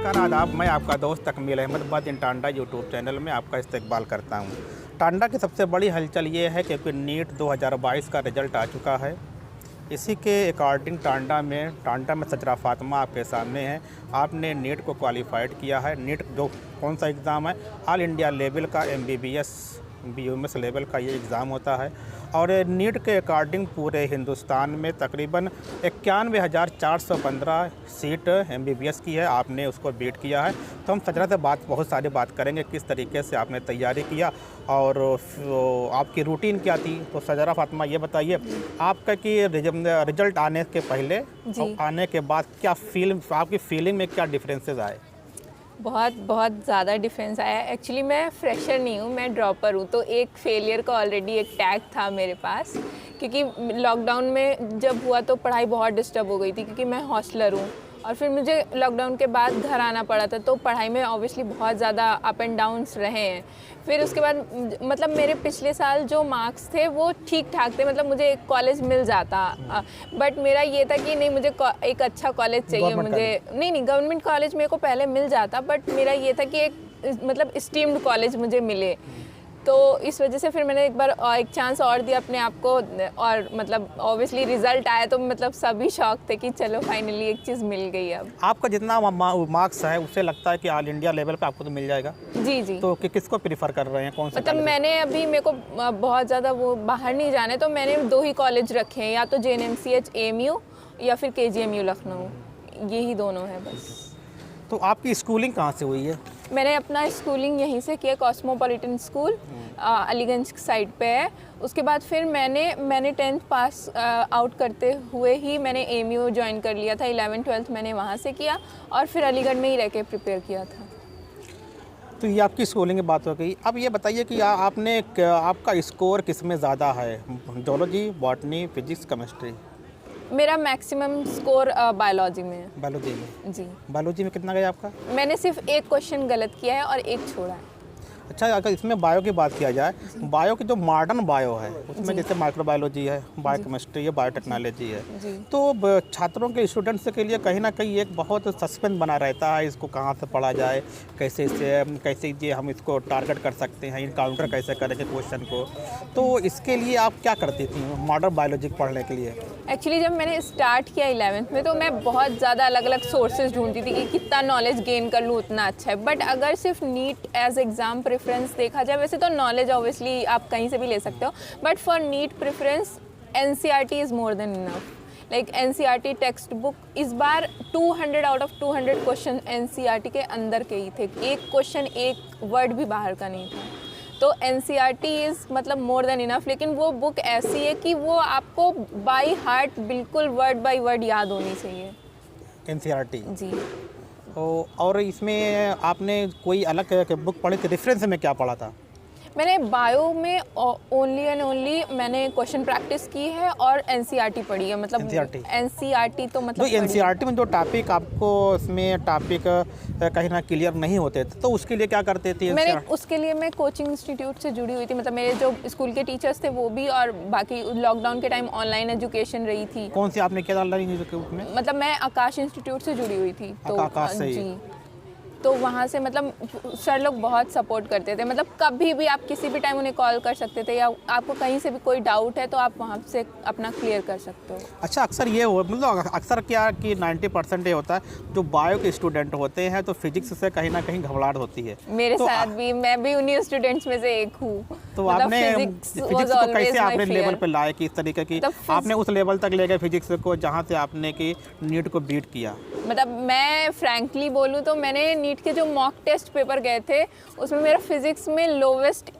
नमस्कार आदाब। मैं आपका दोस्त तकमील अहमद बात इन टांडा यूट्यूब चैनल में आपका इस्तकबाल करता हूं। टांडा की सबसे बड़ी हलचल ये है क्योंकि नीट 2022 का रिज़ल्ट आ चुका है। इसी के अकॉर्डिंग टांडा में सजरा फातिमा आपके सामने है। आपने नीट को क्वालिफाइड किया है। नीट जो कौन सा एग्ज़ाम है, ऑल इंडिया लेवल का MBBS BUMS लेवल का ये एग्ज़ाम होता है। और नीट के अकॉर्डिंग पूरे हिंदुस्तान में तकरीबन 91,415 सीट MBBS की है। आपने उसको बीट किया है। तो हम सजरा से बहुत सारी बात करेंगे, किस तरीके से आपने तैयारी किया और आपकी रूटीन क्या थी। तो सजरा फातिमा ये बताइए आपका कि रिजल्ट आने के पहले और आने के बाद क्या आपकी फीलिंग में क्या डिफरेंसेस आए? बहुत ज़्यादा डिफरेंस आया। एक्चुअली मैं फ्रेशर नहीं हूँ, मैं ड्रॉपर हूँ, तो एक फेलियर का ऑलरेडी एक टैग था मेरे पास। क्योंकि लॉकडाउन में जब हुआ तो पढ़ाई बहुत डिस्टर्ब हो गई थी, क्योंकि मैं हॉस्टलर हूँ और फिर मुझे लॉकडाउन के बाद घर आना पड़ा था, तो पढ़ाई में ऑब्वियसली बहुत ज़्यादा अप एंड डाउन्स रहे हैं। फिर उसके बाद मतलब मेरे पिछले साल जो मार्क्स थे वो ठीक ठाक थे, मतलब मुझे एक कॉलेज मिल जाता। बट मेरा ये था कि नहीं, मुझे एक अच्छा कॉलेज चाहिए। मुझे नहीं गवर्नमेंट कॉलेज मेरे को पहले मिल जाता, बट मेरा ये था कि एक मतलब स्टीम्ड कॉलेज मुझे मिले। तो इस वजह से फिर मैंने एक चांस और दिया अपने आप को, और मतलब ऑब्वियसली रिजल्ट आया तो मतलब सभी शौक थे कि चलो फाइनली एक चीज़ मिल गई। अब आपका जितना मार्क्स है उससे लगता है कि ऑल इंडिया लेवल पे आपको तो मिल जाएगा। जी। तो किसको प्रीफर कर रहे हैं, कौन सा? मतलब मैंने अभी मेरे को बहुत ज़्यादा वो बाहर नहीं जाने, तो मैंने 2 ही कॉलेज रखे हैं, या तो JNMCH AMU या फिर KGMU लखनऊ, यही दोनों है बस। तो आपकी स्कूलिंग कहाँ से हुई है? मैंने अपना स्कूलिंग यहीं से किया, कॉस्मोपॉलिटन स्कूल अलीगंज साइड पे है। उसके बाद फिर मैंने 10th पास आउट करते हुए ही मैंने AMU ज्वाइन कर लिया था। 11th 12th मैंने वहाँ से किया और फिर अलीगढ़ में ही रह के प्रिपेयर किया था। तो ये आपकी स्कूलिंग की बात हो गई। अब ये बताइए कि आपका स्कोर किस में ज़्यादा है, जूलॉजी, बॉटनी, फिजिक्स, केमिस्ट्री? मेरा मैक्सिमम स्कोर बायोलॉजी में है। बायोलॉजी में? जी। बायोलॉजी में कितना गया आपका? मैंने सिर्फ एक क्वेश्चन गलत किया है और एक छोड़ा है। अच्छा, अगर इसमें बायो की बात किया जाए, बायो की जो मॉडर्न बायो है उसमें जैसे माइक्रोबायोलॉजी है, बायोकेमिस्ट्री है, बायोटेक्नोलॉजी है, तो छात्रों के स्टूडेंट्स के लिए कहीं ना कहीं एक बहुत सस्पेंस बना रहता है, इसको कहाँ से पढ़ा जाए, कैसे ये हम इसको टारगेट कर सकते हैं, इनकाउंटर कैसे करेंगे क्वेश्चन को। तो इसके लिए आप क्या करती थी मॉडर्न बायोलॉजी पढ़ने के लिए? एक्चुअली जब मैंने स्टार्ट किया 11th में, तो मैं बहुत ज़्यादा अलग अलग सोर्सेज ढूंढती थी कि कितना नॉलेज गेन कर लूँ उतना अच्छा है। बट अगर सिर्फ नीट एज एग्ज़ाम प्रेफरेंस देखा जाए, वैसे तो नॉलेज ऑब्वियसली आप कहीं से भी ले सकते हो, but for NEET preference NCERT is more than enough. Like NCERT text book इस बार 200 आउट ऑफ 200 क्वेश्चन NCERT के अंदर के ही थे, एक क्वेश्चन एक वर्ड भी बाहर का नहीं था। तो NCERT इज़ मतलब मोर देन इनफ। लेकिन वो बुक ऐसी है कि वो आपको बाय हार्ट बिल्कुल वर्ड बाय वर्ड याद होनी चाहिए। NCERT जी। और इसमें आपने कोई अलग बुक पढ़ी थी? रेफरेंस में क्या पढ़ा था? मैंने बायो में ओनली एंड ओनली मैंने क्वेश्चन प्रैक्टिस की है और NCERT पढ़ी है। मतलब NCERT तो मतलब NCERT में जो टॉपिक आपको इसमें टॉपिक कहीं ना क्लियर नहीं होते थे, तो उसके लिए क्या करते थे? मैंने उसके लिए मैं कोचिंग इंस्टीट्यूट से जुड़ी हुई थी। मतलब मेरे जो स्कूल के टीचर्स थे वो भी, और बाकी लॉकडाउन के टाइम ऑनलाइन एजुकेशन रही थी। कौन सी आपने क्या ऑनलाइन में? मतलब मैं आकाश इंस्टीट्यूट से जुड़ी हुई थी। तो आकाश से जी। तो वहाँ से मतलब सर लोग बहुत सपोर्ट करते थे। मतलब कभी भी आप किसी भी टाइम उन्हें कॉल कर सकते थे, या आपको कहीं से भी कोई डाउट है तो आप वहाँ से अपना क्लियर कर सकते हो। अच्छा, अक्सर ये हो मतलब अक्सर क्या कि 90% ये होता है जो बायो के स्टूडेंट होते हैं तो फिजिक्स से कहीं ना कहीं घबराहट होती है। मेरे साथ भी, मैं भी उन्हीं स्टूडेंट्स में से एक हूँ। तो आपने फिजिक्स को कैसे आपने लेवल पे लाए कि इस तरीके की आपने उस लेवल तक ले गए फिजिक्स को जहाँ से आपने कि नीट को बीट किया? मतलब मैं फ्रैंकली बोलूँ तो मैंने नीट के जो मॉक टेस्ट पेपर गए थे उसमें मेरा फिजिक्स में lowest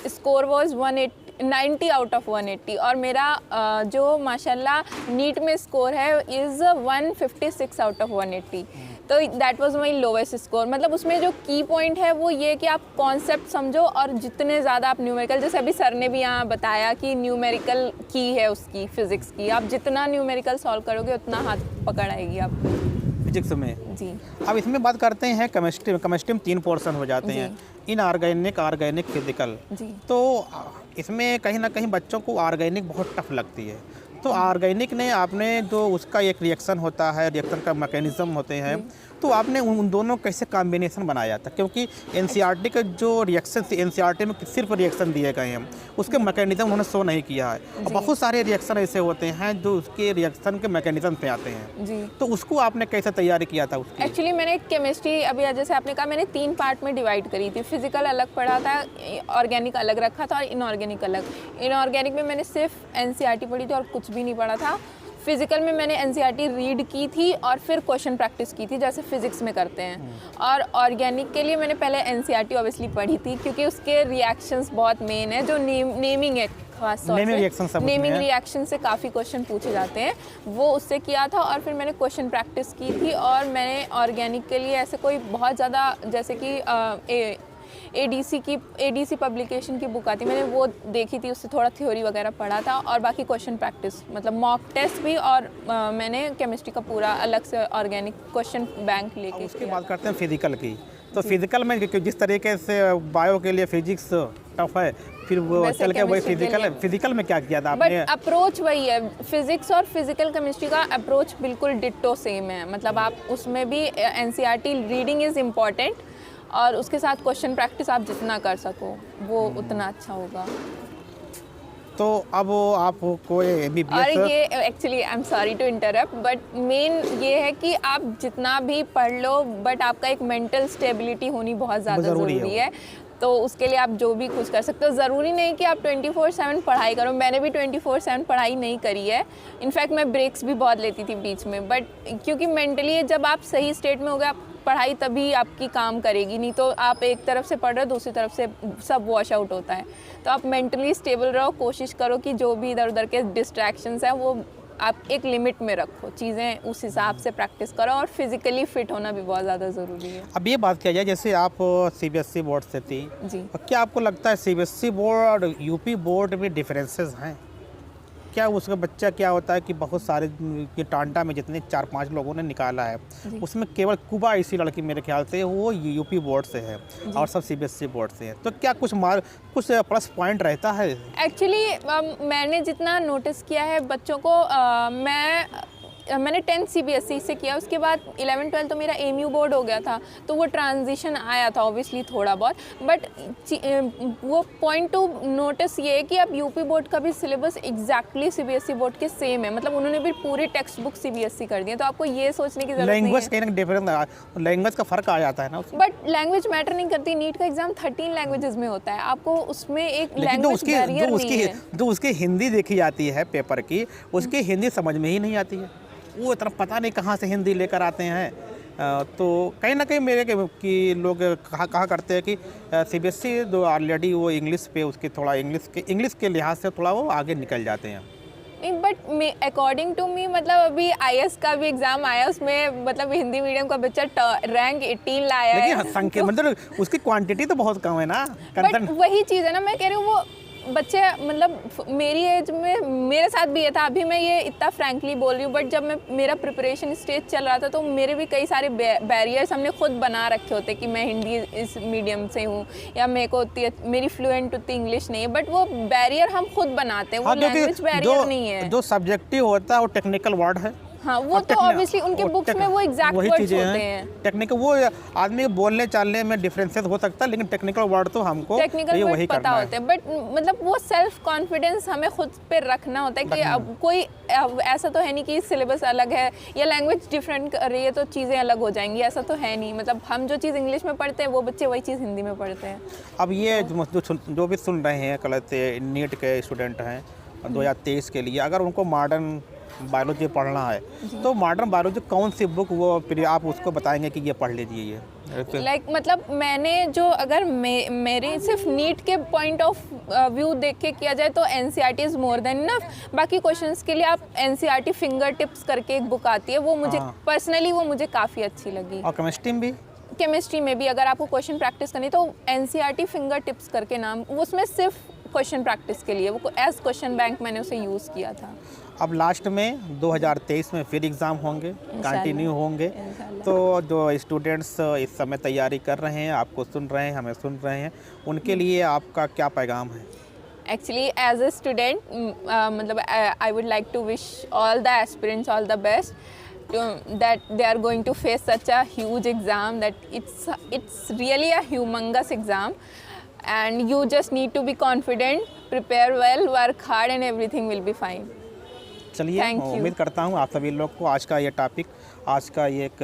score was 90 out of 180, और मेरा जो माशाल्लाह नीट में स्कोर है इज़ 156 आउट ऑफ 180। तो that was my lowest score. मतलब उसमें जो की पॉइंट है वो ये कि आप कॉन्सेप्ट समझो, और जितने ज़्यादा आप न्यूमेरिकल, जैसे अभी सर ने भी यहाँ बताया कि न्यूमेरिकल की है उसकी फिज़िक्स की, आप जितना न्यूमेरिकल सॉल्व करोगे उतना हाथ पकड़ आएगी आपको फिजिक्स में। जी। अब इसमें बात करते हैं केमिस्ट्री में। केमिस्ट्री में 3 पोर्शन हो जाते हैं, इनऑर्गेनिक, ऑर्गेनिक, फिजिकल। तो इसमें कहीं ना कहीं बच्चों को ऑर्गेनिक बहुत टफ लगती है। तो ऑर्गेनिक ने आपने जो उसका एक रिएक्शन होता है, रिएक्शन का मैकेनिज़्म होते हैं, तो आपने उन दोनों कैसे कॉम्बिनेशन बनाया था? क्योंकि एनसीईआरटी का जो रिएक्शन, एनसीईआरटी में सिर्फ रिएक्शन दिए गए हैं, उसके मैकेनिज्म उन्होंने शो नहीं किया है। और बहुत सारे रिएक्शन ऐसे होते हैं जो उसके रिएक्शन के मैकेनिज्म पे आते हैं जी। तो उसको आपने कैसे तैयारी किया था उसकी? एक्चुअली मैंने केमिस्ट्री अभी जैसे आपने कहा मैंने 3 पार्ट में डिवाइड करी थी। फिजिकल अलग पढ़ा था, ऑर्गेनिक अलग रखा था और इनऑर्गेनिक अलग। इनऑर्गेनिक में मैंने सिर्फ एनसीईआरटी पढ़ी थी और कुछ भी नहीं पढ़ा था। फिजिकल में मैंने एनसीईआरटी रीड की थी और फिर क्वेश्चन प्रैक्टिस की थी जैसे फिजिक्स में करते हैं। और ऑर्गेनिक के लिए मैंने पहले एनसीईआरटी ऑब्वियसली पढ़ी थी क्योंकि उसके रिएक्शंस बहुत मेन है, जो नेमिंग है खास तौर से। नेमिंग रिएक्शन से काफ़ी क्वेश्चन पूछे जाते हैं, वो उससे किया था। और फिर मैंने क्वेश्चन प्रैक्टिस की थी और मैंने ऑर्गेनिक के लिए ऐसे कोई बहुत ज़्यादा जैसे कि एडीसी पब्लिकेशन की बुक आती, मैंने वो देखी थी, उससे थोड़ा थ्योरी वगैरह पढ़ा था और बाकी क्वेश्चन प्रैक्टिस मतलब मॉक टेस्ट भी। और मैंने केमिस्ट्री का पूरा अलग से ऑर्गेनिक क्वेश्चन बैंक लेके उसकी बात करते हैं फिजिकल की। तो फिजिकल में जिस तरीके से बायो के लिए फिजिक्स टफ है, फिर वो चल के वही फिजिकल में क्या किया था आपने? बट अप्रोच वही है, फिजिक्स और फिजिकल केमिस्ट्री का अप्रोच बिल्कुल डिट्टो सेम है। मतलब आप उसमें भी एनसीईआरटी रीडिंग इज़ इम्पॉर्टेंट और उसके साथ क्वेश्चन प्रैक्टिस आप जितना कर सको वो उतना अच्छा होगा। तो अब आपको और ये actually I am sorry to interrupt but main ये है कि आप जितना भी पढ़ लो बट आपका एक मेंटल स्टेबिलिटी होनी बहुत ज़्यादा ज़रूरी है। तो उसके लिए आप जो भी कुछ कर सकते हो, ज़रूरी नहीं कि आप 24/7 पढ़ाई करो। मैंने भी 24/7 पढ़ाई नहीं करी है। इनफैक्ट मैं ब्रेक्स भी बहुत लेती थी बीच में, बट क्योंकि मेंटली जब आप सही स्टेट में हो गए, आप पढ़ाई तभी आपकी काम करेगी। नहीं तो आप एक तरफ से पढ़ रहे हो, दूसरी तरफ से सब वॉश आउट होता है। तो आप मेंटली स्टेबल रहो, कोशिश करो कि जो भी इधर उधर के डिस्ट्रैक्शंस हैं वो आप एक लिमिट में रखो, चीज़ें उस हिसाब से प्रैक्टिस करो और फिजिकली फिट होना भी बहुत ज़्यादा ज़रूरी है। अब ये बात किया जाए, जैसे आप सीबीएसई बोर्ड से थी जी, क्या आपको लगता है सीबीएसई बोर्ड और यूपी बोर्ड में डिफरेंसेस हैं? क्या उसका बच्चा क्या होता है कि बहुत सारे ये टांडा में जितने 4-5 लोगों ने निकाला है उसमें केवल कुबा ऐसी लड़की मेरे ख्याल से वो यूपी बोर्ड से है और सब सीबीएसई बोर्ड से है। तो क्या कुछ प्लस पॉइंट रहता है? एक्चुअली मैंने जितना नोटिस किया है बच्चों को, मैंने 10th सीबीएसई से किया, उसके बाद 11-12 तो मेरा एमयू बोर्ड हो गया था, तो वो ट्रांजिशन आया था ऑब्वियसली थोड़ा बहुत। बट वो पॉइंट टू नोटिस ये है कि अब यूपी बोर्ड का भी सिलेबस एग्जैक्टली सीबीएसई बोर्ड के सेम है। मतलब उन्होंने भी पूरी टेक्स्ट बुक सीबीएसई कर दी है, तो आपको ये सोचने की जरूरत नहीं है। लैंग्वेज का फर्क आ जाता है ना, बट लैंग्वेज मैटर नहीं करती। नीट का एग्जाम 13 लैंग्वेजेस में होता है, आपको उसमें एक लैंग्वेज बैरियर नहीं है। जो उसकी हिंदी देखी जाती है पेपर की, उसकी हिंदी समझ में ही नहीं आती है। वो इतना पता नहीं कहाँ से हिंदी लेकर आते हैं। तो कहीं ना कहीं मेरे कि लोग कहा करते हैं कि सीबीएसई जो ऑलरेडी वो इंग्लिश पे उसके थोड़ा इंग्लिश के लिहाज से थोड़ा वो आगे निकल जाते हैं। नहीं, बट अकॉर्डिंग टू मी मतलब अभी आईएएस का भी एग्जाम आया, उसमें मतलब हिंदी मीडियम का बच्चा रैंक 18 लाया है। लेकिन संख्या मतलब उसकी क्वांटिटी तो बहुत कम है ना। बट वही चीज़ है ना, मैं कह रही हूँ वो बच्चे मतलब मेरी एज में मेरे साथ भी ये था। अभी मैं ये इतना फ्रैंकली बोल रही हूँ, बट जब मेरा प्रिपरेशन स्टेज चल रहा था तो मेरे भी कई सारे बैरियर्स हमने खुद बना रखे होते कि मैं हिंदी इस मीडियम से हूँ या मेरे को मेरी फ्लुएंट उतनी इंग्लिश नहीं है, बट वो बैरियर हम खुद बनाते हैं, वो लैंग्वेज बैरियर नहीं है। जो सब्जेक्टिव होता है वो टेक्निकल वर्ड है। हाँ, वो तो ऑब्वियसली उनके बुक्स में वो एग्जैक्ट वर्ड्स होते हैं। टेक्निकल वो आदमी बोलने चालने में डिफरेंसेस हो सकता है, लेकिन टेक्निकल वर्ड तो हमको टेक्निकल वर्ड पता होते हैं। बट मतलब वो सेल्फ कॉन्फिडेंस हमें खुद पे रखना होता है कि अब कोई ऐसा तो है नहीं कि सिलेबस अलग है या लैंग्वेज डिफरेंट कर रही है तो चीज़ें अलग हो जाएंगी, ऐसा तो है नहीं। मतलब हम जो चीज़ इंग्लिश में पढ़ते हैं वो बच्चे वही चीज़ हिंदी में पढ़ते हैं। अब ये जो भी सुन रहे हैं कल से नीट के स्टूडेंट हैं 2023 के लिए, अगर उनको मॉडर्न बायोलॉजी पढ़ना है तो मॉडर्न बायोलॉजी कौन सी बुक वो फिर आप उसको बताएंगे कि ये पढ़ लीजिए ये? लाइक मतलब मैंने जो अगर मेरे सिर्फ नीट के पॉइंट ऑफ व्यू देख के किया जाए तो NCERT is more than enough. बाकी क्वेश्चंस के लिए आप एनसीईआरटी फिंगर टिप्स करके एक बुक आती है, वो मुझे पर्सनली वो मुझे काफ़ी अच्छी लगी। और केमिस्ट्री में भी अगर आपको क्वेश्चन प्रैक्टिस करनी तो एनसीईआरटी फिंगर टिप्स करके नाम, उसमें सिर्फ क्वेश्चन प्रैक्टिस के लिए, वो एज क्वेश्चन बैंक मैंने उसे यूज़ किया था। अब लास्ट में 2023 में फिर एग्ज़ाम होंगे, कंटिन्यू होंगे, तो जो स्टूडेंट्स इस समय तैयारी कर रहे हैं, आपको सुन रहे हैं, हमें सुन रहे हैं, उनके लिए आपका क्या पैगाम है? एक्चुअली एज अ स्टूडेंट मतलब I would like to wish all the aspirants all the best. that they are going to face such a huge exam, that it's really a humongous exam, and you just need to be confident, prepare well, work hard, and everything will be fine. चलिए, Thank you. उम्मीद करता हूँ आप सभी लोग को आज का ये एक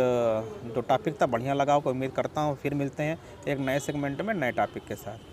जो टॉपिक था बढ़िया लगा होगा। उम्मीद करता हूँ फिर मिलते हैं एक नए सेगमेंट में नए टॉपिक के साथ।